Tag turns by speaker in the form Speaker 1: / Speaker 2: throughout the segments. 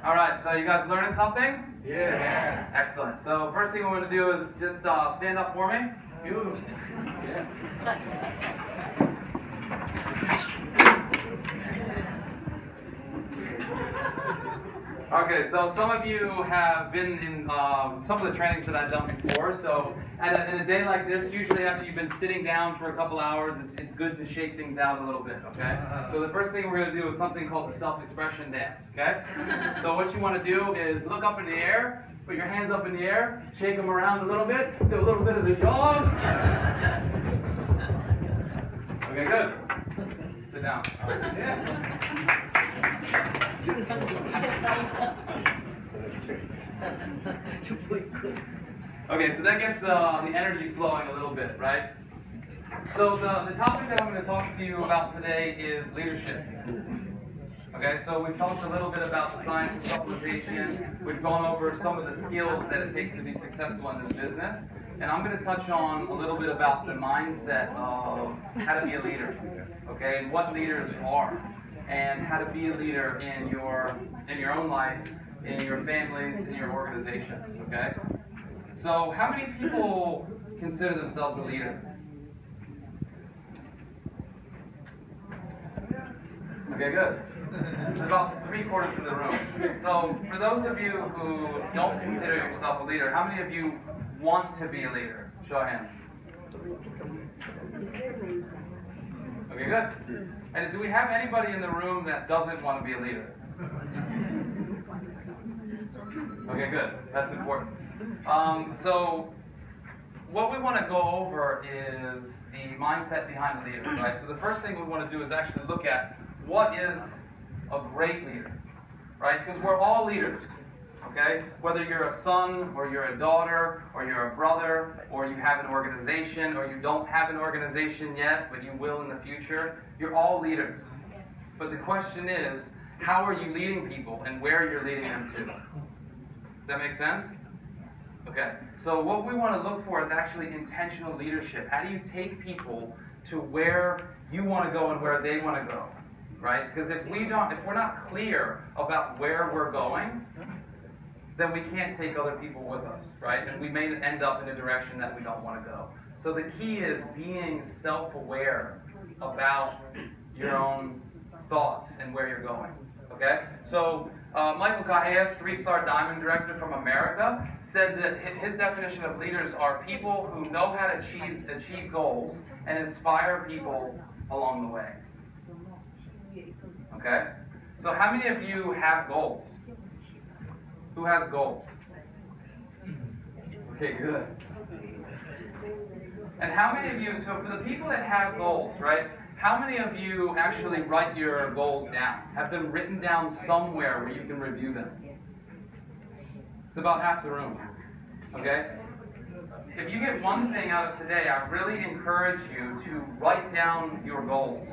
Speaker 1: All right, so you guys learning something?
Speaker 2: Yes.
Speaker 1: Excellent. So first thing we're going to do is just stand up for me.
Speaker 2: You.
Speaker 1: Okay, so some of you have been in some of the trainings that I've done before. So in a day like this, usually after you've been sitting down for a couple hours, it's good to shake things out a little bit, okay? So the first thing we're going to do is something called the self-expression dance, okay? So what you want to do is look up in the air, put your hands up in the air, shake them around a little bit, do a little bit of the jog. Okay, good. Sit down.
Speaker 2: Yes.
Speaker 1: Okay, so that gets the energy flowing a little bit, right? So the topic that I'm going to talk to you about today is leadership. Okay, so we've talked a little bit about the science of supplementation. We've gone over some of the skills that it takes to be successful in this business. And I'm going to touch on a little bit about the mindset of how to be a leader, okay, and what leaders are, and how to be a leader in your own life, in your families, in your organizations, okay? So how many people consider themselves a leader? Okay, good. About 3/4 of the room. So for those of you who don't consider yourself a leader, how many of you want to be a leader? Show of hands. Okay, good. And do we have anybody in the room that doesn't want to be a leader? Okay, good. That's important. So what we want to go over is the mindset behind the leader, right? So the first thing we want to do is actually look at what is a great leader, right? Because we're all leaders, okay? Whether you're a son or you're a daughter or you're a brother or you have an organization or you don't have an organization yet, but you will in the future, you're all leaders. But the question is, how are you leading people and where you're leading them to? Does that make sense? Okay, so what we want to look for is actually intentional leadership. How do you take people to where you want to go and where they want to go, right? Because if we're not clear about where we're going, then we can't take other people with us, right? And we may end up in a direction that we don't want to go. So the key is being self-aware about your own thoughts and where you're going, okay? So Michael Cahias, 3-star Diamond Director from America, said that his definition of leaders are people who know how to achieve goals and inspire people along the way. Okay? So how many of you have goals? Who has goals? Okay, good. And how many of you, so for the people that have goals, right? How many of you actually write your goals down? Have them written down somewhere where you can review them? It's about half the room. Okay? If you get one thing out of today, I really encourage you to write down your goals.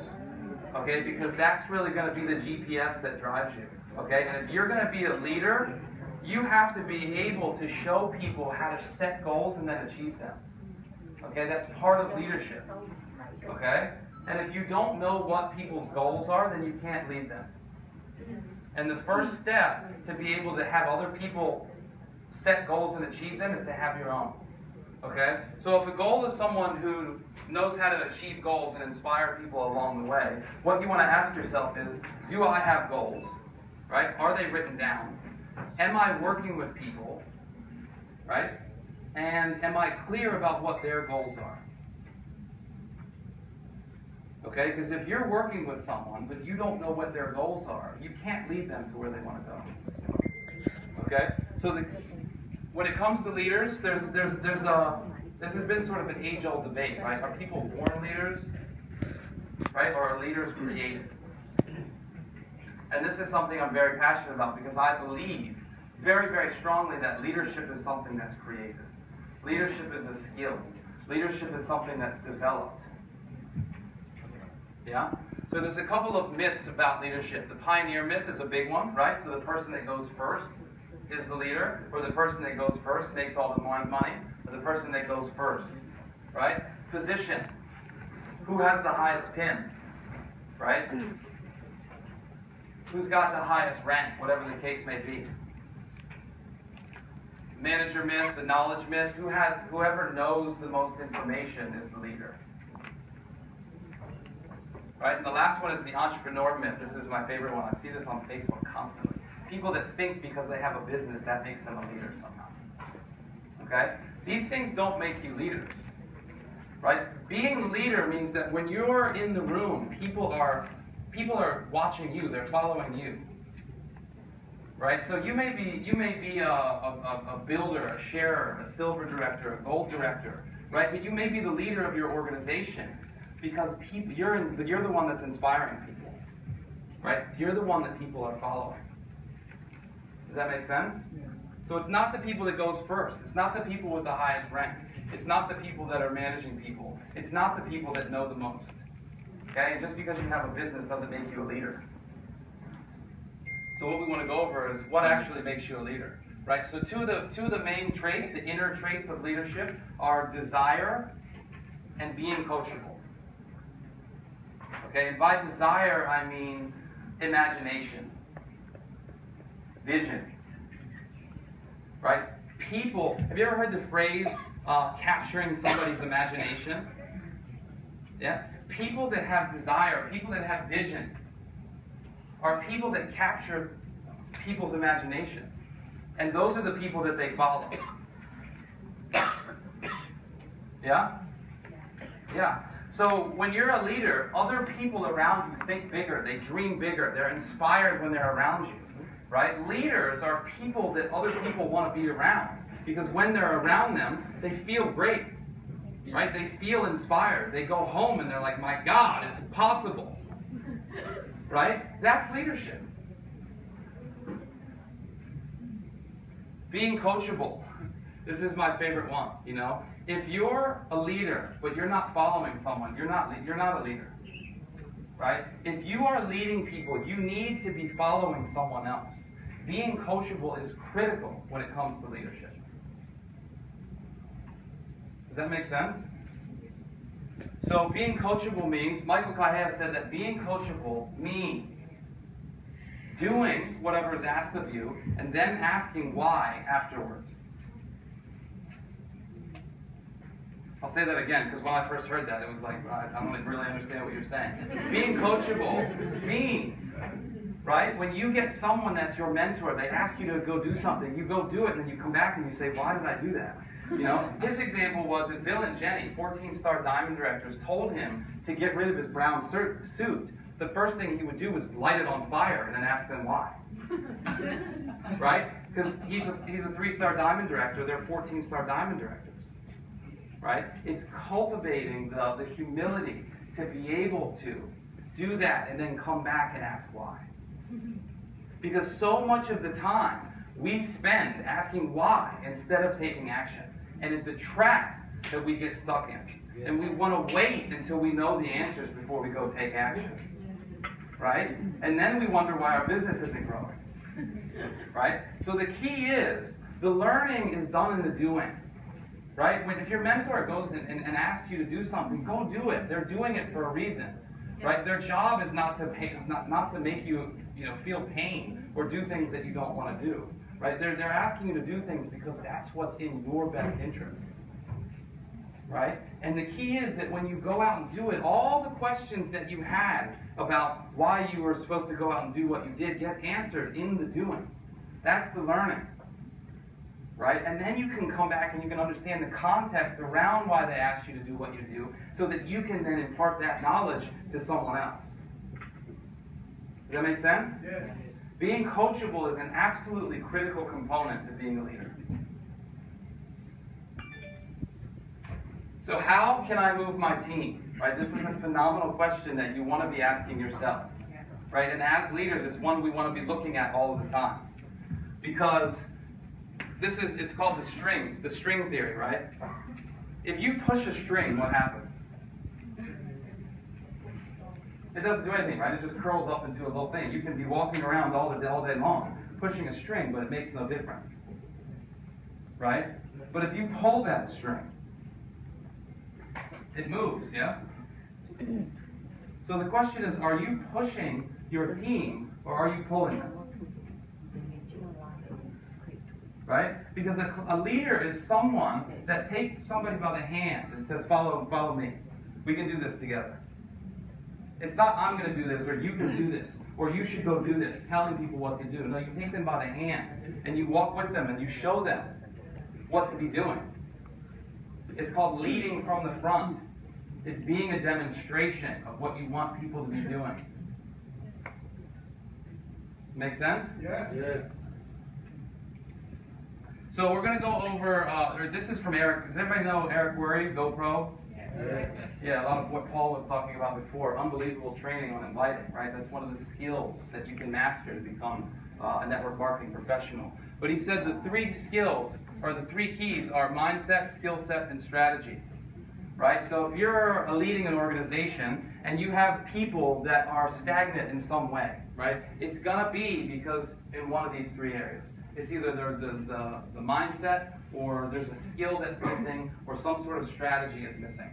Speaker 1: Okay? Because that's really going to be the GPS that drives you. Okay? And if you're going to be a leader, you have to be able to show people how to set goals and then achieve them. Okay? That's part of leadership. Okay? And if you don't know what people's goals are, then you can't lead them. And the first step to be able to have other people set goals and achieve them is to have your own. Okay? So if a goal is someone who knows how to achieve goals and inspire people along the way, what you want to ask yourself is, do I have goals? Right? Are they written down? Am I working with people? Right? And am I clear about what their goals are? Okay, because if you're working with someone but you don't know what their goals are, you can't lead them to where they want to go. Okay, so when it comes to leaders, this has been sort of an age-old debate, right? Are people born leaders, right, or are leaders created? And this is something I'm very passionate about because I believe very, very strongly that leadership is something that's created. Leadership is a skill. Leadership is something that's developed. Yeah? So there's a couple of myths about leadership. The pioneer myth is a big one, right? So the person that goes first is the leader, or the person that goes first makes all the money, or the person that goes first, right? Position. Who has the highest pin, right? Who's got the highest rank, whatever the case may be? Manager myth, the knowledge myth, whoever knows the most information is the leader. Right? And the last one is the entrepreneur myth. This is my favorite one. I see this on Facebook constantly. People that think because they have a business, that makes them a leader somehow. Okay? These things don't make you leaders. Right? Being a leader means that when you're in the room, people are watching you, they're following you. Right? So you may be a builder, a sharer, a silver director, a gold director, right? But you may be the leader of your organization because you're the one that's inspiring people. Right? You're the one that people are following. Does that make sense? Yeah. So it's not the people that goes first. It's not the people with the highest rank. It's not the people that are managing people. It's not the people that know the most. Okay? And just because you have a business doesn't make you a leader. So what we want to go over is what actually makes you a leader. Right? So two of the main traits, the inner traits of leadership, are desire and being coachable. Okay? And by desire, I mean imagination. Vision. Right? People, have you ever heard the phrase capturing somebody's imagination? Yeah? People that have desire, people that have vision, are people that capture people's imagination. And those are the people that they follow. Yeah? Yeah. So when you're a leader, other people around you think bigger, they dream bigger, they're inspired when they're around you. Right? Leaders are people that other people want to be around. Because when they're around them, they feel great. Right? They feel inspired. They go home and they're like, my God, it's possible. Right? That's leadership. Being coachable. This is my favorite one, you know. If you're a leader, but you're not following someone, you're not a leader. Right? If you are leading people, you need to be following someone else. Being coachable is critical when it comes to leadership. Does that make sense? So being coachable means, Michael Kahea said that being coachable means doing whatever is asked of you and then asking why afterwards. I'll say that again, because when I first heard that, it was like, I don't really understand what you're saying. Being coachable means, right, when you get someone that's your mentor, they ask you to go do something, you go do it, and then you come back and you say, why did I do that? You know, his example was that Bill and Jenny, 14-star diamond directors, told him to get rid of his brown suit. The first thing he would do was light it on fire and then ask them why. Right? Because he's a 3-star diamond director, they're 14-star diamond directors. Right? It's cultivating the humility to be able to do that and then come back and ask why. Because so much of the time we spend asking why instead of taking action. And it's a trap that we get stuck in. Yes. And we want to wait until we know the answers before we go take action. Right? And then we wonder why our business isn't growing. Right? So the key is, the learning is done in the doing. Right? If your mentor goes in and asks you to do something, go do it. They're doing it for a reason. Right? Their job is not to make you, feel pain or do things that you don't want to do. Right? They're asking you to do things because that's what's in your best interest. Right? And the key is that when you go out and do it, all the questions that you had about why you were supposed to go out and do what you did get answered in the doing. That's the learning. Right? And then you can come back and you can understand the context around why they asked you to do what you do so that you can then impart that knowledge to someone else. Does that make sense?
Speaker 2: Yes.
Speaker 1: Being coachable is an absolutely critical component to being a leader. So how can I move my team? Right? This is a phenomenal question that you want to be asking yourself. Right? And as leaders, it's one we want to be looking at all of the time. Because it's called the string theory, right? If you push a string, what happens? It doesn't do anything, right? It just curls up into a little thing. You can be walking around all day long, pushing a string, but it makes no difference. Right? But if you pull that string, it moves, yeah? So the question is, are you pushing your team or are you pulling them? Right? Because a leader is someone that takes somebody by the hand and says, follow me. We can do this together. It's not, I'm going to do this, or you can do this, or you should go do this, telling people what to do. No, you take them by the hand, and you walk with them, and you show them what to be doing. It's called leading from the front. It's being a demonstration of what you want people to be doing. Make sense?
Speaker 2: Yes.
Speaker 3: Yes.
Speaker 1: So we're going to go over, this is from Eric. Does everybody know Eric Worre, GoPro?
Speaker 3: Yes.
Speaker 1: Yeah, a lot of what Paul was talking about before. Unbelievable training on inviting, right? That's one of the skills that you can master to become a network marketing professional. But he said the three skills, or the three keys, are mindset, skill set, and strategy. Right? So if you're leading an organization and you have people that are stagnant in some way, right? It's going to be because in one of these three areas. It's either the mindset, or there's a skill that's missing, or some sort of strategy is missing.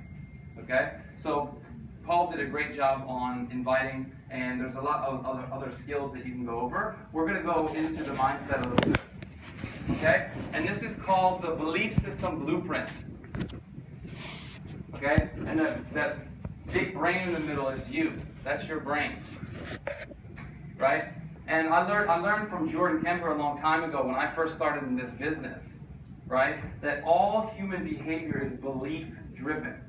Speaker 1: Okay? So Paul did a great job on inviting, and there's a lot of other skills that you can go over. We're going to go into the mindset a little bit. Okay? And this is called the belief system blueprint. Okay? And that big brain in the middle is you. That's your brain. Right? And I learned from Jordan Kemper a long time ago when I first started in this business, right? That all human behavior is belief driven.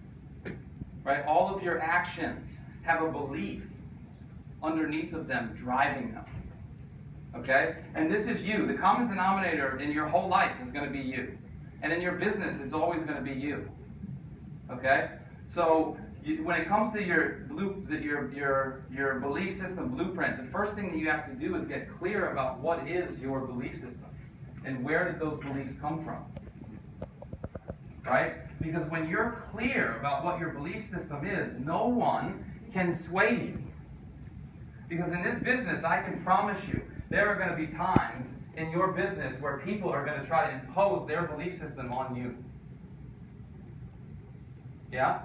Speaker 1: Right? All of your actions have a belief underneath of them driving them. Okay? And this is you. The common denominator in your whole life is going to be you. And in your business, it's always going to be you. Okay? So when it comes to your belief system blueprint, the first thing that you have to do is get clear about what is your belief system and where did those beliefs come from. Right? Because when you're clear about what your belief system is, no one can sway you. Because in this business, I can promise you, there are going to be times in your business where people are going to try to impose their belief system on you. Yeah?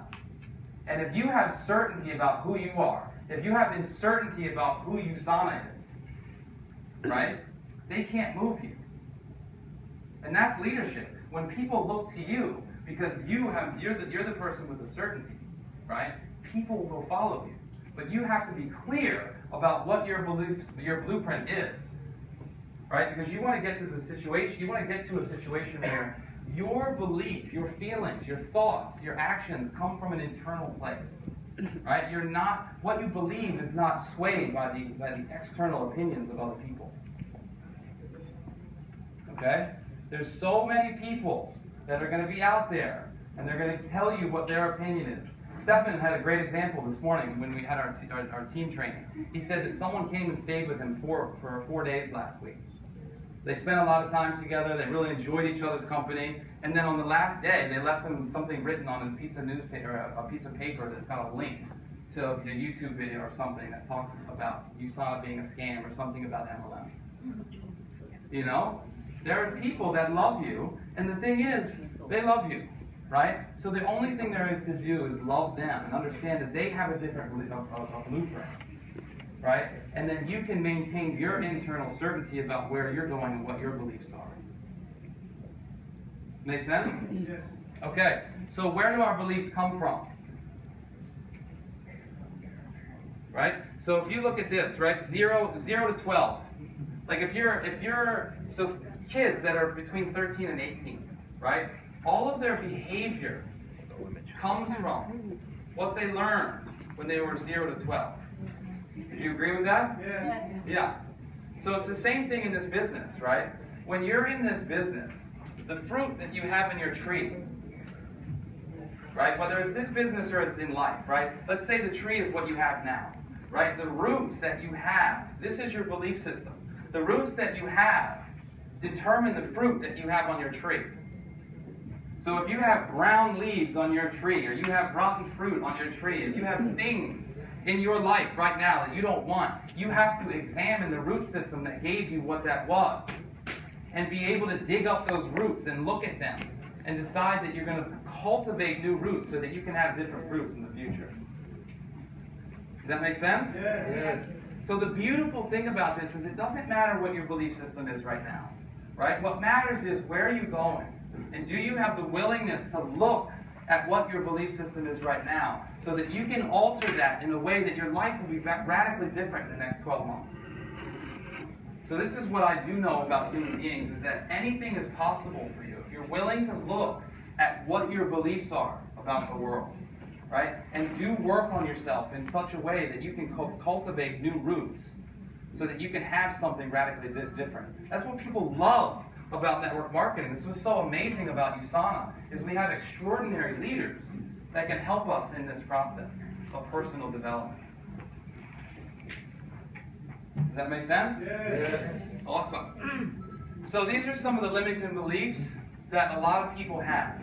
Speaker 1: And if you have certainty about who you are, if you have uncertainty about who USANA is, right? They can't move you. And that's leadership. When people look to you, because you're the person with the certainty, right? People will follow you. But you have to be clear about what your blueprint is. Right? Because you want to get to a situation where your belief, your feelings, your thoughts, your actions come from an internal place. Right? What you believe is not swayed by the external opinions of other people. Okay? There's so many people that are going to be out there, and they're going to tell you what their opinion is. Stefan had a great example this morning when we had our team training. He said that someone came and stayed with him for 4 days last week. They spent a lot of time together. They really enjoyed each other's company. And then on the last day, they left him something written on a piece of newspaper, a piece of paper that's got a link to a YouTube video or something that talks about USANA being a scam or something about MLM. You know? There are people that love you, and the thing is, they love you, right? So the only thing there is to do is love them and understand that they have a different blueprint, right? And then you can maintain your internal certainty about where you're going and what your beliefs are. Make sense?
Speaker 2: Yes.
Speaker 1: Okay, so where do our beliefs come from? Right? So if you look at this, right, 0 to 12. Like so kids that are between 13 and 18, right? All of their behavior comes from what they learned when they were 0 to 12. Do you agree with that?
Speaker 2: Yes.
Speaker 1: Yeah. So it's the same thing in this business, right? When you're in this business, the fruit that you have in your tree, right? Whether it's this business or it's in life, right? Let's say the tree is what you have now, right? The roots that you have, this is your belief system. The roots that you have determine the fruit that you have on your tree. So if you have brown leaves on your tree, or you have rotten fruit on your tree, and you have things in your life right now that you don't want, you have to examine the root system that gave you what that was, and be able to dig up those roots and look at them, and decide that you're going to cultivate new roots so that you can have different fruits in the future. Does that make sense?
Speaker 2: Yes.
Speaker 3: Yes.
Speaker 1: So the beautiful thing about this is it doesn't matter what your belief system is right now, right? What matters is where are you going? And do you have the willingness to look at what your belief system is right now so that you can alter that in a way that your life will be radically different in the next 12 months? So this is what I do know about human beings, is that anything is possible for you if you're willing to look at what your beliefs are about the world, right? And do work on yourself in such a way that you can cultivate new roots so that you can have something radically different. That's what people love about network marketing. This was so amazing about USANA, is we have extraordinary leaders that can help us in this process of personal development. Does that make sense?
Speaker 2: Yes.
Speaker 1: Awesome. So these are some of the limiting beliefs that a lot of people have.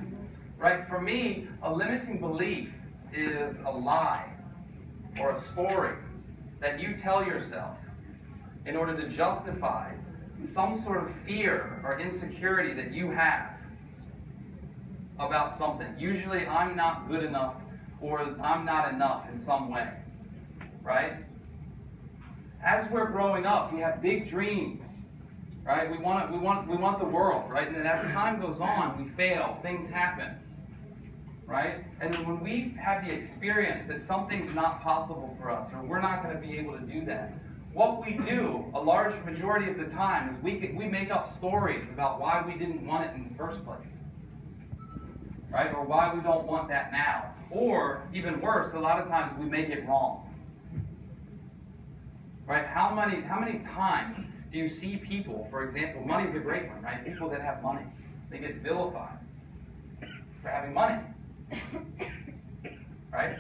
Speaker 1: Right? For me, a limiting belief is a lie or a story that you tell yourself in order to justify some sort of fear or insecurity that you have about something. Usually, I'm not good enough or I'm not enough in some way. Right? As we're growing up, we have big dreams. Right? We want the world, right? And then as time goes on, we fail, things happen. Right? And then when we have the experience that something's not possible for us, or we're not going to be able to do that, what we do, a large majority of the time, is we make up stories about why we didn't want it in the first place. Right? Or why we don't want that now. Or, even worse, a lot of times we make it wrong. Right? How many times do you see people, for example, money's a great one, right? People that have money, they get vilified for having money. Right?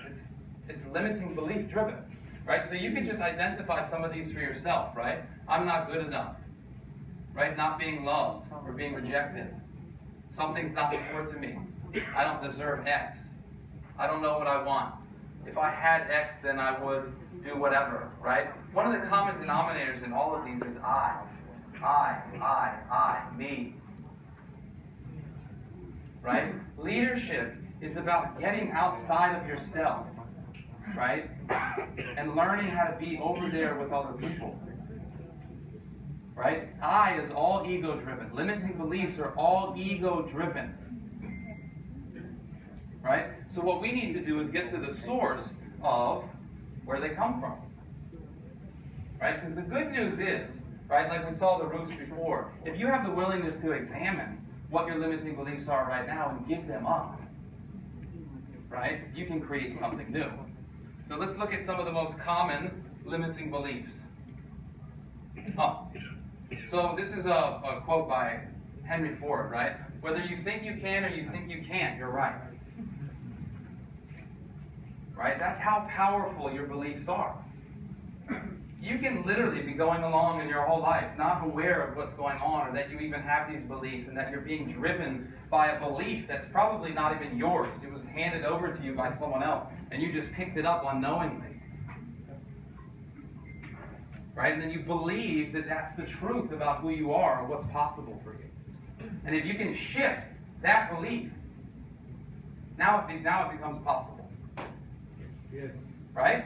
Speaker 1: It's limiting belief driven. Right? So you can just identify some of these for yourself, right? I'm not good enough. Right? Not being loved or being rejected. Something's not important to me. I don't deserve X. I don't know what I want. If I had X, then I would do whatever, right? One of the common denominators in all of these is I, me. Right? Leadership is about getting outside of yourself, right? And learning how to be over there with other people. Right? I is all ego-driven. Limiting beliefs are all ego-driven. Right? So what we need to do is get to the source of where they come from. Right? Because the good news is, right, like we saw the roots before, if you have the willingness to examine what your limiting beliefs are right now and give them up, right, you can create something new. So let's look at some of the most common limiting beliefs. So this is a quote by Henry Ford, right? Whether you think you can or you think you can't, you're right. Right? That's how powerful your beliefs are. You can literally be going along in your whole life not aware of what's going on, or that you even have these beliefs, and that you're being driven by a belief that's probably not even yours. It was handed over to you by someone else, and you just picked it up unknowingly. Right? And then you believe that that's the truth about who you are or what's possible for you. And if you can shift that belief, now it becomes possible.
Speaker 2: Yes.
Speaker 1: Right?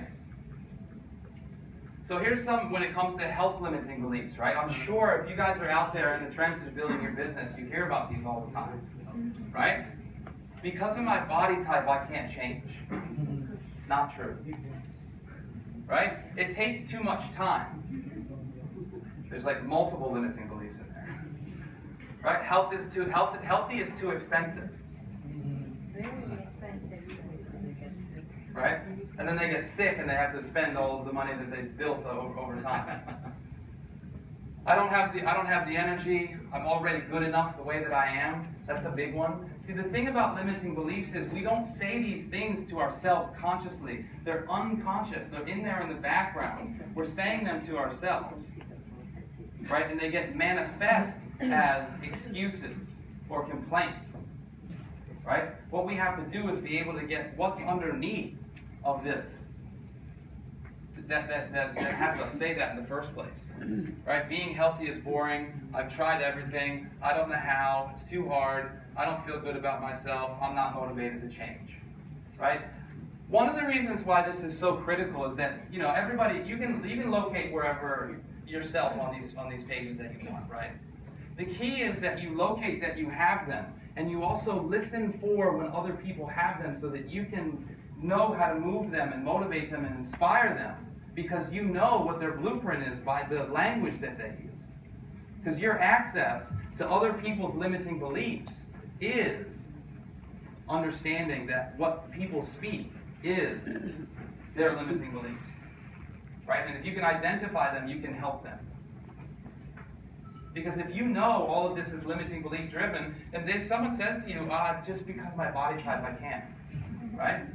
Speaker 1: So here's some when it comes to health limiting beliefs, right? I'm sure if you guys are out there in the trenches building your business, you hear about these all the time. Right? Because of my body type, I can't change. Not true. Right? It takes too much time. There's like multiple limiting beliefs in there. Right? Healthy is too expensive. Right? And then they get sick and they have to spend all of the money that they've built over time. I don't have the energy. I'm already good enough the way that I am. That's a big one. See, the thing about limiting beliefs is we don't say these things to ourselves consciously. They're unconscious. They're in there in the background. We're saying them to ourselves. Right? And they get manifest as excuses or complaints. Right? What we have to do is be able to get what's underneath of this that has us say that in the first place. Right? Being healthy is boring. I've tried everything. I don't know how. It's too hard. I don't feel good about myself. I'm not motivated to change. Right? One of the reasons why this is so critical is that, you know, everybody, you can locate wherever yourself on these pages that you want, right? The key is that you locate that you have them, and you also listen for when other people have them so that you can know how to move them and motivate them and inspire them, because you know what their blueprint is by the language that they use. Because your access to other people's limiting beliefs is understanding that what people speak is their limiting beliefs, right? And if you can identify them, you can help them. Because if you know all of this is limiting belief driven, and if someone says to you, just because my body type, I can't, right?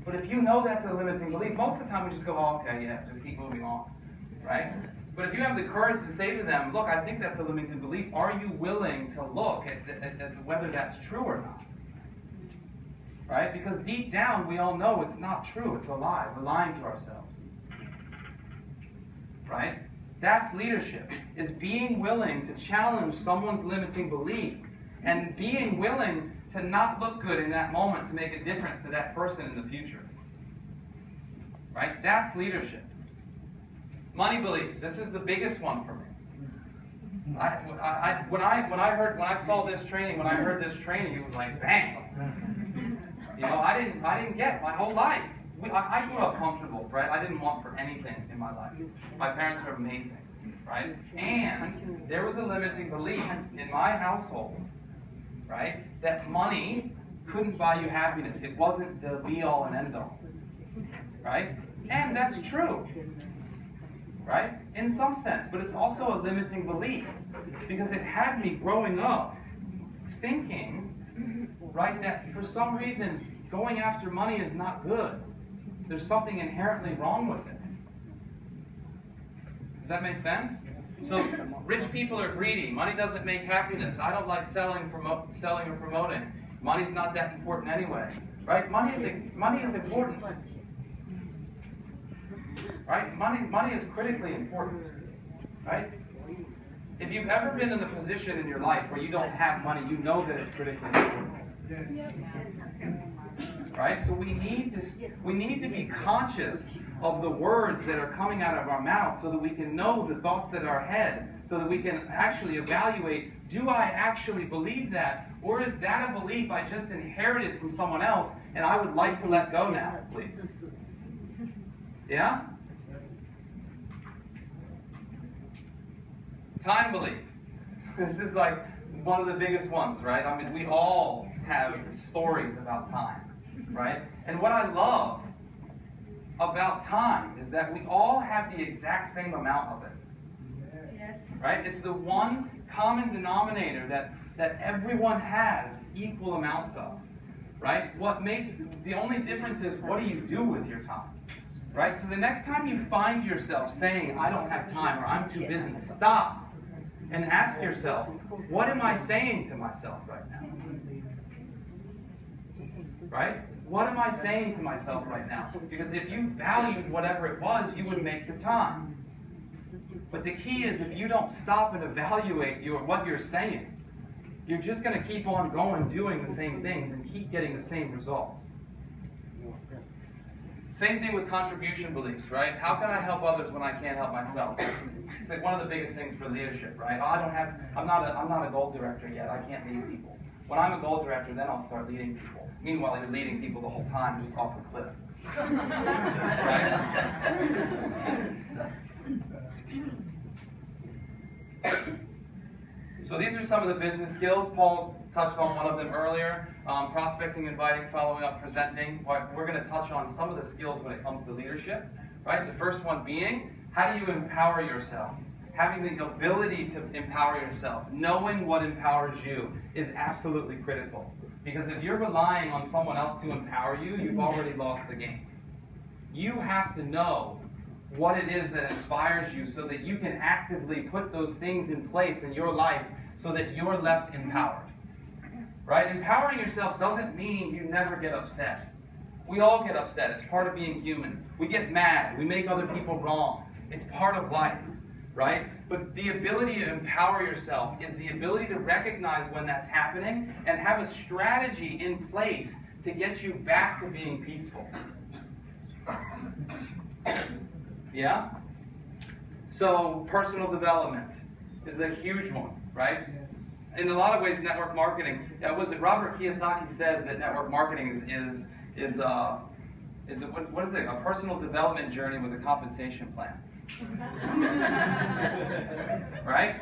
Speaker 1: But if you know that's a limiting belief, most of the time we just go, oh, okay, yeah, just keep moving on, right? But if you have the courage to say to them, look, I think that's a limiting belief, are you willing to look at whether that's true or not? Right? Because deep down, we all know it's not true. It's a lie. We're lying to ourselves. Right? That's leadership, is being willing to challenge someone's limiting belief and being willing to not look good in that moment to make a difference to that person in the future. Right? That's leadership. Money beliefs. This is the biggest one for me. When I saw this training, when I heard this training, it was like, bang! You know, I didn't get my whole life. I grew up comfortable, right? I didn't want for anything in my life. My parents were amazing, right? And there was a limiting belief in my household, right, that money couldn't buy you happiness. It wasn't the be-all and end-all, right? And that's true, right? In some sense, but it's also a limiting belief because it had me growing up thinking, right, that for some reason going after money is not good. There's something inherently wrong with it. Does that make sense? So rich people are greedy. Money doesn't make happiness. I don't like selling or promoting. Money's not that important anyway. Right? Money is important. Right? Money is critically important. Right? If you've ever been in a position in your life where you don't have money, you know that it's critically important. Yes. Right? So we need to be conscious of the words that are coming out of our mouth so that we can know the thoughts that are our head, so that we can actually evaluate, do I actually believe that? Or is that a belief I just inherited from someone else and I would like to let go now, please? Yeah? Time belief. This is like one of the biggest ones, right? I mean, we all have stories about time, right? And what I love about time is that we all have the exact same amount of it. Yes. Right? It's the one common denominator that everyone has equal amounts of. Right? The only difference is, what do you do with your time? Right? So the next time you find yourself saying, I don't have time, or I'm too busy, stop and ask yourself, what am I saying to myself right now? Right? What am I saying to myself right now? Because if you valued whatever it was, you would make the time. But the key is, if you don't stop and evaluate what you're saying, you're just going to keep on going, doing the same things, and keep getting the same results. Same thing with contribution beliefs, right? How can I help others when I can't help myself? It's like one of the biggest things for leadership, right? I'm not a goal director yet. I can't lead people. When I'm a goal director, then I'll start leading people. Meanwhile, you're leading people the whole time, just off a cliff. Right? So these are some of the business skills. Paul touched on one of them earlier. Prospecting, inviting, following up, presenting. We're going to touch on some of the skills when it comes to leadership. Right? The first one being, how do you empower yourself? Having the ability to empower yourself, knowing what empowers you, is absolutely critical. Because if you're relying on someone else to empower you, you've already lost the game. You have to know what it is that inspires you so that you can actively put those things in place in your life so that you're left empowered. Right? Empowering yourself doesn't mean you never get upset. We all get upset. It's part of being human. We get mad. We make other people wrong. It's part of life. Right? But the ability to empower yourself is the ability to recognize when that's happening and have a strategy in place to get you back to being peaceful. Yeah? So personal development is a huge one, right? In a lot of ways, network marketing. Was it Robert Kiyosaki says that network marketing is what is it? A personal development journey with a compensation plan. Right?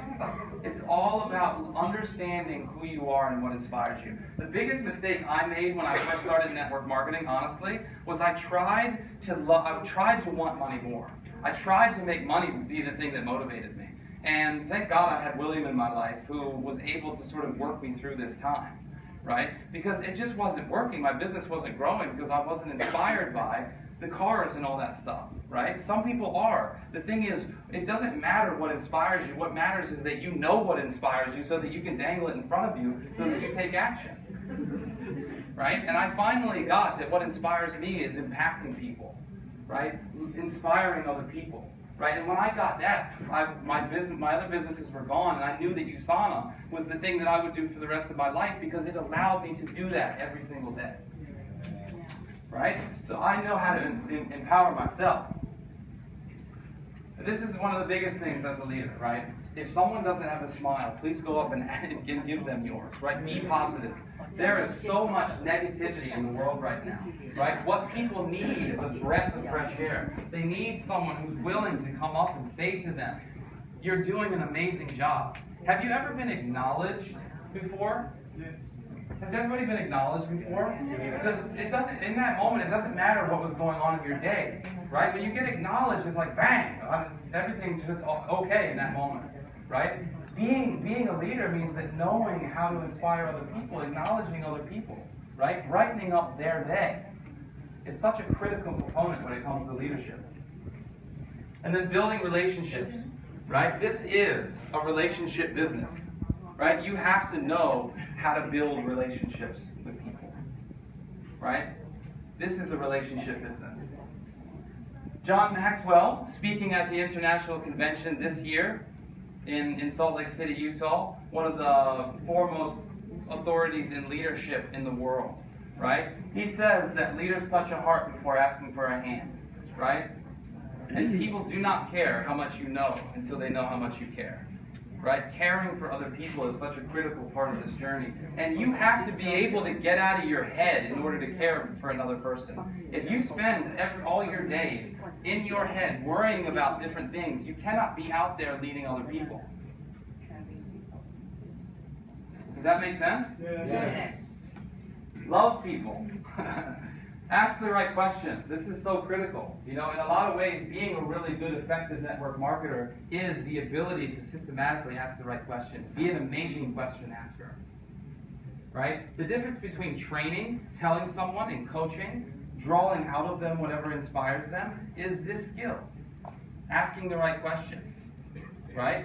Speaker 1: It's all about understanding who you are and what inspires you. The biggest mistake I made when I first started network marketing, honestly, was I tried to want money more. I tried to make money be the thing that motivated me. And thank God I had William in my life who was able to sort of work me through this time, right? Because it just wasn't working. My business wasn't growing because I wasn't inspired by the cars and all that stuff, right? Some people are. The thing is, it doesn't matter what inspires you. What matters is that you know what inspires you so that you can dangle it in front of you so that you take action, right? And I finally got that what inspires me is impacting people, right? Inspiring other people. Right, and when I got that, my other businesses were gone, and I knew that USANA was the thing that I would do for the rest of my life because it allowed me to do that every single day. Right? So I know how to empower myself. This is one of the biggest things as a leader, right? If someone doesn't have a smile, please go up and give them yours, right? Be positive. There is so much negativity in the world right now, right? What people need is a breath of fresh air. They need someone who's willing to come up and say to them, "You're doing an amazing job." Have you ever been acknowledged before?
Speaker 2: Yes.
Speaker 1: Has everybody been acknowledged before? Because it doesn't, in that moment, it doesn't matter what was going on in your day, right? When you get acknowledged, it's like bang, everything's just okay in that moment, right? Being a leader means that knowing how to inspire other people, acknowledging other people, right? Brightening up their day. It's such a critical component when it comes to leadership. And then building relationships, right? This is a relationship business, right? You have to know how to build relationships with people, right? This is a relationship business. John Maxwell, speaking at the International Convention this year in Salt Lake City, Utah, one of the foremost authorities in leadership in the world, right? He says that leaders touch a heart before asking for a hand, right? And people do not care how much you know until they know how much you care. Right? Caring for other people is such a critical part of this journey. And you have to be able to get out of your head in order to care for another person. If you spend all your days in your head worrying about different things, you cannot be out there leading other people. Does that make sense?
Speaker 2: Yes.
Speaker 1: Love people. Ask the right questions. This is so critical. You know, in a lot of ways, being a really good, effective network marketer is the ability to systematically ask the right questions. Be an amazing question asker. Right? The difference between training, telling someone, and coaching, drawing out of them whatever inspires them, is this skill. Asking the right questions. Right?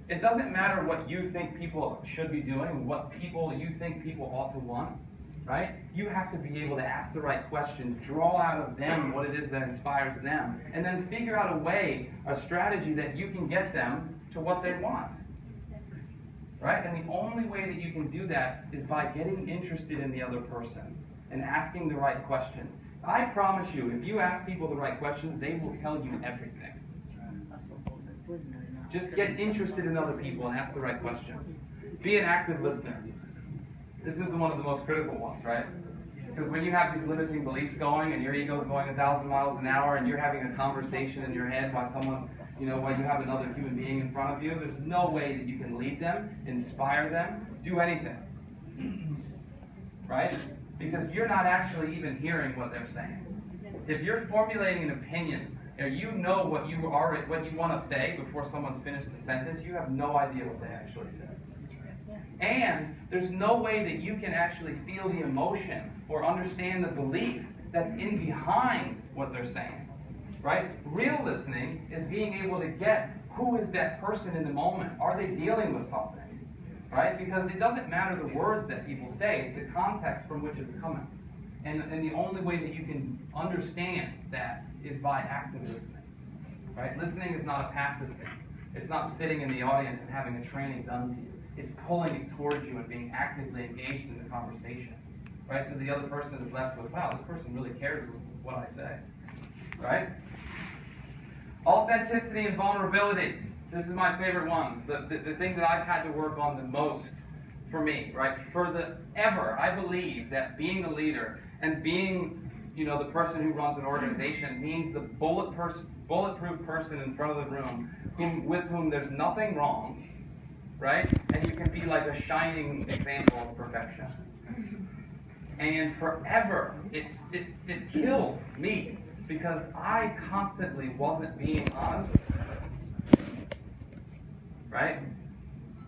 Speaker 1: It doesn't matter what you think people should be doing, what you think people ought to want. Right? You have to be able to ask the right questions, draw out of them what it is that inspires them, and then figure out a way, a strategy that you can get them to what they want. Right? And the only way that you can do that is by getting interested in the other person and asking the right questions. I promise you, if you ask people the right questions, they will tell you everything. Just get interested in other people and ask the right questions. Be an active listener. This is one of the most critical ones, right? Because when you have these limiting beliefs going and your ego's going 1,000 miles an hour and you're having a conversation in your head while while you have another human being in front of you, there's no way that you can lead them, inspire them, do anything. Right? Because you're not actually even hearing what they're saying. If you're formulating an opinion, or you know what you want to say before someone's finished the sentence, you have no idea what they actually said. And there's no way that you can actually feel the emotion or understand the belief that's in behind what they're saying, right? Real listening is being able to get who is that person in the moment. Are they dealing with something, right? Because it doesn't matter the words that people say, it's the context from which it's coming. And the only way that you can understand that is by active listening, right? Listening is not a passive thing. It's not sitting in the audience and having a training done to you. It's pulling it towards you and being actively engaged in the conversation, right? So the other person is left with, wow, this person really cares what I say, right? Authenticity and vulnerability. This is my favorite ones. The thing that I've had to work on the most for me, right? Ever, I believe that being a leader and being, the person who runs an organization means the bulletproof person in front of the room with whom there's nothing wrong, right? And you can be like a shining example of perfection. And forever, it killed me because I constantly wasn't being honest with them, right?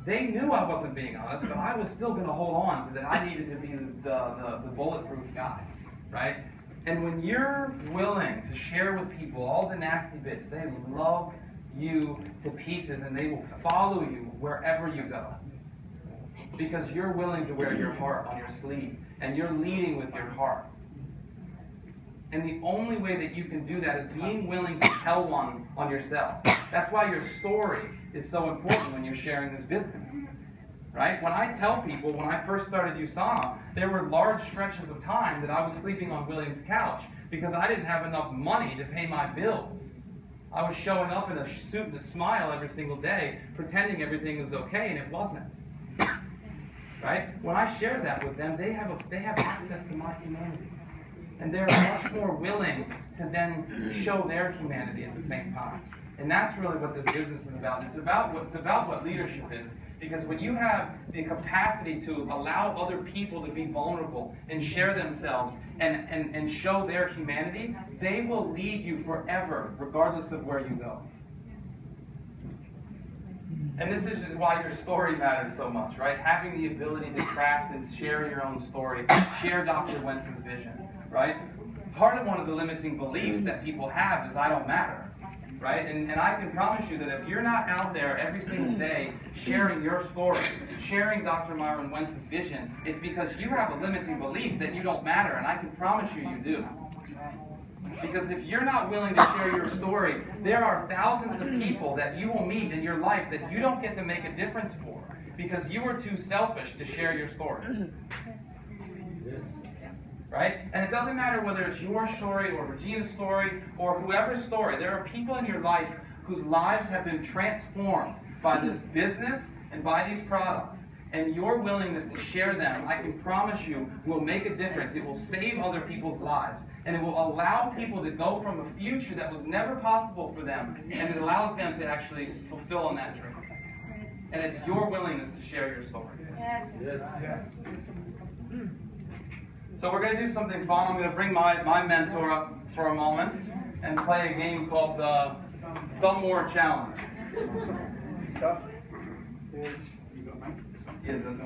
Speaker 1: They knew I wasn't being honest, but I was still going to hold on to that I needed to be the bulletproof guy, right? And when you're willing to share with people all the nasty bits, they love you to pieces and they will follow you wherever you go. Because you're willing to wear your heart on your sleeve and you're leading with your heart. And the only way that you can do that is being willing to tell one on yourself. That's why your story is so important when you're sharing this business. Right? When I tell people, when I first started USANA, there were large stretches of time that I was sleeping on William's couch because I didn't have enough money to pay my bills. I was showing up in a suit and a smile every single day, pretending everything was okay, and it wasn't. Right? When I share that with them, they have access to my humanity. And they're much more willing to then show their humanity at the same time. And that's really what this business is about. It's about what leadership is. Because when you have the capacity to allow other people to be vulnerable and share themselves and show their humanity, they will lead you forever, regardless of where you go. And this is why your story matters so much, right? Having the ability to craft and share your own story, share Dr. Wentz's vision, right? Part of one of the limiting beliefs that people have is I don't matter. Right? And I can promise you that if you're not out there every single day sharing your story, sharing Dr. Myron Wentz's vision, it's because you have a limiting belief that you don't matter, and I can promise you you do. Because if you're not willing to share your story, there are thousands of people that you will meet in your life that you don't get to make a difference for because you were too selfish to share your story. Right? And it doesn't matter whether it's your story or Regina's story or whoever's story. There are people in your life whose lives have been transformed by this business and by these products. And your willingness to share them, I can promise you, will make a difference. It will save other people's lives. And it will allow people to go from a future that was never possible for them, and it allows them to actually fulfill on that dream. And it's your willingness to share your story.
Speaker 3: Yes.
Speaker 2: Yes.
Speaker 1: So we're going to do something fun. I'm going to bring my mentor up for a moment and play a game called the Thumb War Challenge.
Speaker 2: Stop.
Speaker 1: Yeah, that's on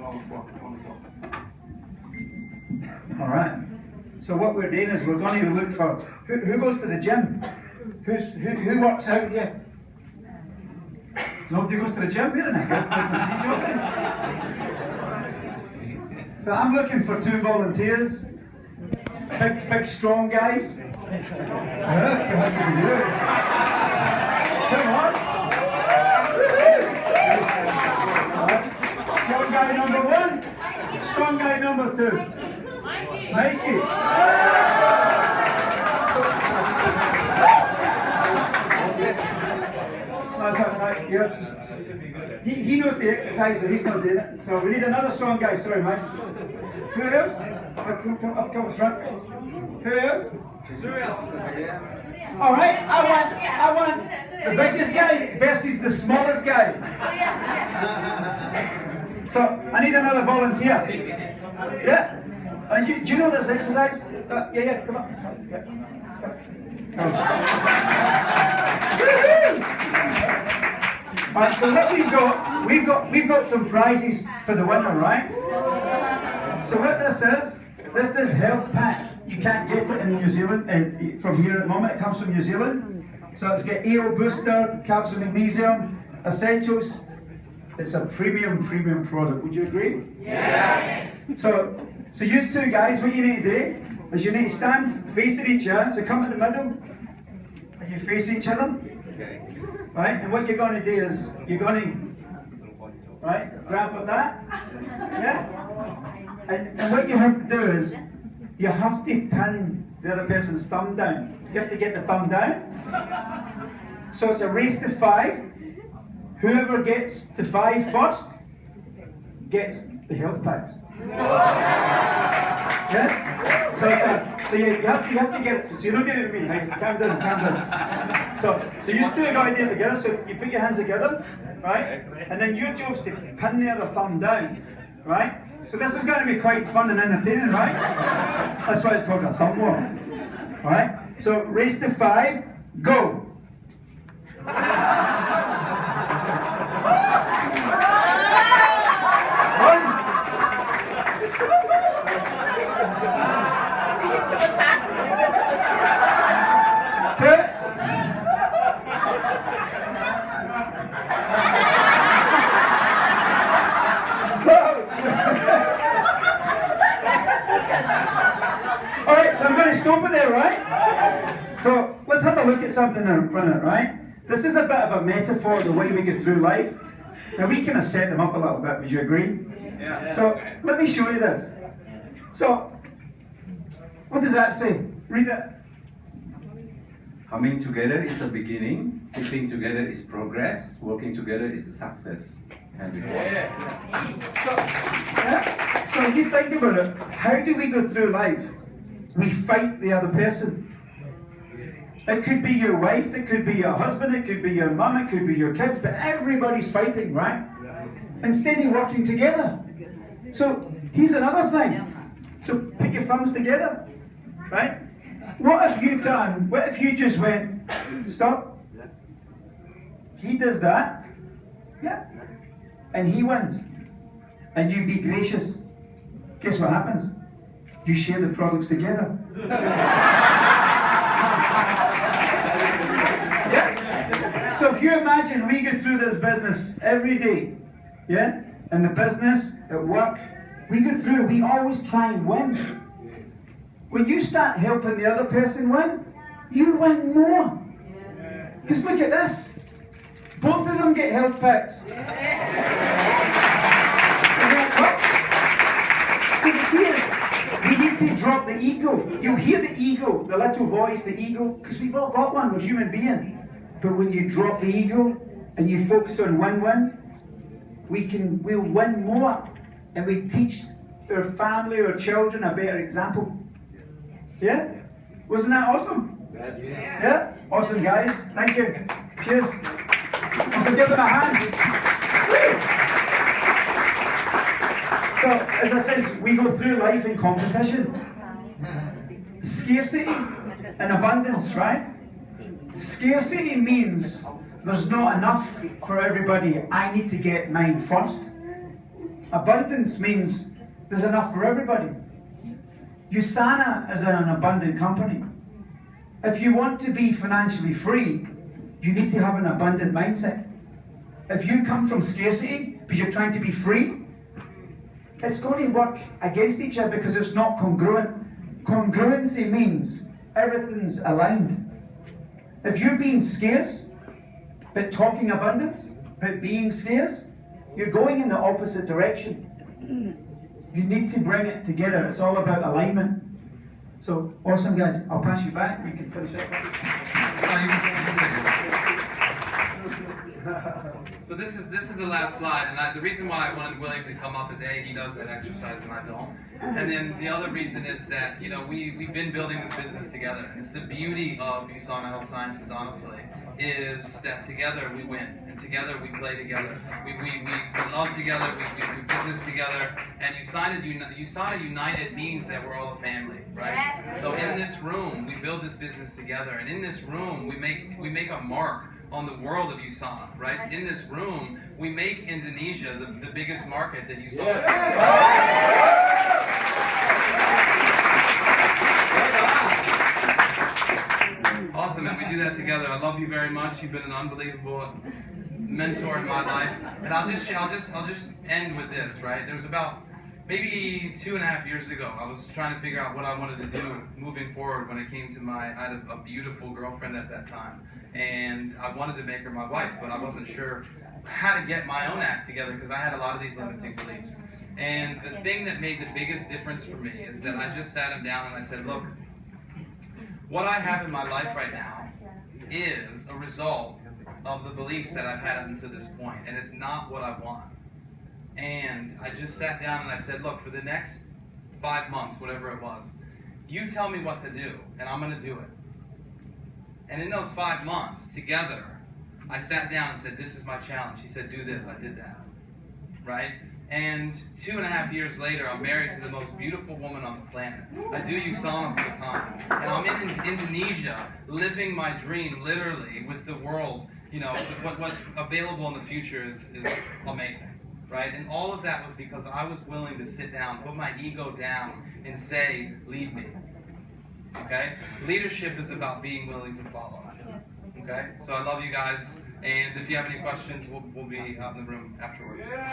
Speaker 4: All right. So what we're doing is we're going to look for who goes to the gym. Who works out here? Nobody goes to the gym. We're in a health business, so I'm looking for 2 volunteers. Big strong guys. It has to be you. Come on. Strong guy number 1. Strong guy number 2. Mikey. That's it, right, yeah. He knows the exercise, so he's not doing it. So we need another strong guy. Sorry, Mike. Who else? Up come front. Who else? All right. I want the biggest guy versus the smallest guy. So I need another volunteer. Yeah. Do you know this exercise? Yeah. Come on. All right. So what we've got some prizes for the winner, right? So what this is Health Pack. You can't get it in New Zealand from here at the moment. It comes from New Zealand. So it's got AO Booster, calcium, magnesium, essentials. It's a premium product. Would you agree? Yes. So you 2 guys, what you need to do is you need to stand facing each other. So come in the middle, and you face each other. Right? And what you're going to do is you're going to grab like that. Yeah. And what you have to do is you have to pin the other person's thumb down. You have to get the thumb down. So it's a race to 5. Whoever gets to 5 first gets the health packs. Yes? So you have to get it. So you're not doing it with me. Hey, calm down, calm down. So you two got to do it together. So you put your hands together, right? And then your job's to pin the other thumb down, right? So this is going to be quite fun and entertaining, right? That's why it's called a thumb war. All right? So race to 5, go. Alright, so I'm going to stop it there, right? So let's have a look at something in front of it, right? This is a bit of a metaphor of the way we go through life. Now we kind of set them up a little bit, would you agree?
Speaker 1: Yeah.
Speaker 4: So let me show you this. So, what does that say? Read it.
Speaker 3: Coming together is a beginning, keeping together is progress, working together is a success. And
Speaker 4: So if you think about it, how do we go through life? We fight the other person. It could be your wife, it could be your husband, it could be your mum, it could be your kids, but everybody's fighting, right? Instead of working together. So here's another thing. So put your thumbs together, right? What if you just went, stop? He does that, yeah, and he wins. And you be gracious. Guess what happens? You share the products together. Yeah? So if you imagine we go through this business every day, yeah? In the business, at work, we go through, we always try and win. When you start helping the other person win, you win more. Because look at this. Both of them get health packs. So the key is, we need to drop the ego. You'll hear the ego, the little voice, the ego, because we've all got one, we're human beings. But when you drop the ego and you focus on win-win, we'll win more. And we teach our family, our children a better example. Yeah? Wasn't that awesome?
Speaker 2: Yes.
Speaker 4: Yeah? Awesome, guys. Thank you. Cheers. So give them a hand. So, as I said, we go through life in competition. Scarcity and abundance, right? Scarcity means there's not enough for everybody. I need to get mine first. Abundance means there's enough for everybody. USANA is an abundant company. If you want to be financially free, you need to have an abundant mindset. If you come from scarcity because you're trying to be free, it's going to work against each other because it's not congruent. Congruency means everything's aligned. If you're being scarce, but talking abundance, but being scarce, you're going in the opposite direction. You need to bring it together. It's all about alignment. So, awesome, guys. I'll pass you back. You can finish up.
Speaker 1: So this is the last slide, and the reason why I wanted William to come up is A, he does that exercise and I don't. And then the other reason is that, you know, we've been building this business together. It's the beauty of USANA Health Sciences, honestly, is that together we win, and together we play together. We love together, we do business together, and USANA United means that we're all a family, right? Yes. So in this room, we build this business together, and in this room, we make a mark on the world of USANA, right? In this room, we make Indonesia the biggest market that USANA Awesome, and we do that together. I love you very much. You've been an unbelievable mentor in my life. And I'll just end with this, right? There's about maybe 2.5 years ago, I was trying to figure out what I wanted to do moving forward when it came to I had a beautiful girlfriend at that time. And I wanted to make her my wife, but I wasn't sure how to get my own act together because I had a lot of these limiting beliefs. And the thing that made the biggest difference for me is that I just sat him down and I said, look, What I have in my life right now is a result of the beliefs that I've had up until this point, and it's not what I want. And I just sat down and I said, look, for the next 5 months, whatever it was, you tell me what to do, and I'm going to do it. And in those 5 months, together, I sat down and said, this is my challenge. She said, do this. I did that. Right? And 2.5 years later, I'm married to the most beautiful woman on the planet. I do Usama full time. And I'm in Indonesia, living my dream, literally, with the world. You know, what's available in the future is amazing. Right? And all of that was because I was willing to sit down, put my ego down, and say, lead me. Okay? Leadership is about being willing to follow. Okay? So I love you guys. And if you have any questions, we'll be out in the room afterwards.
Speaker 2: Yeah.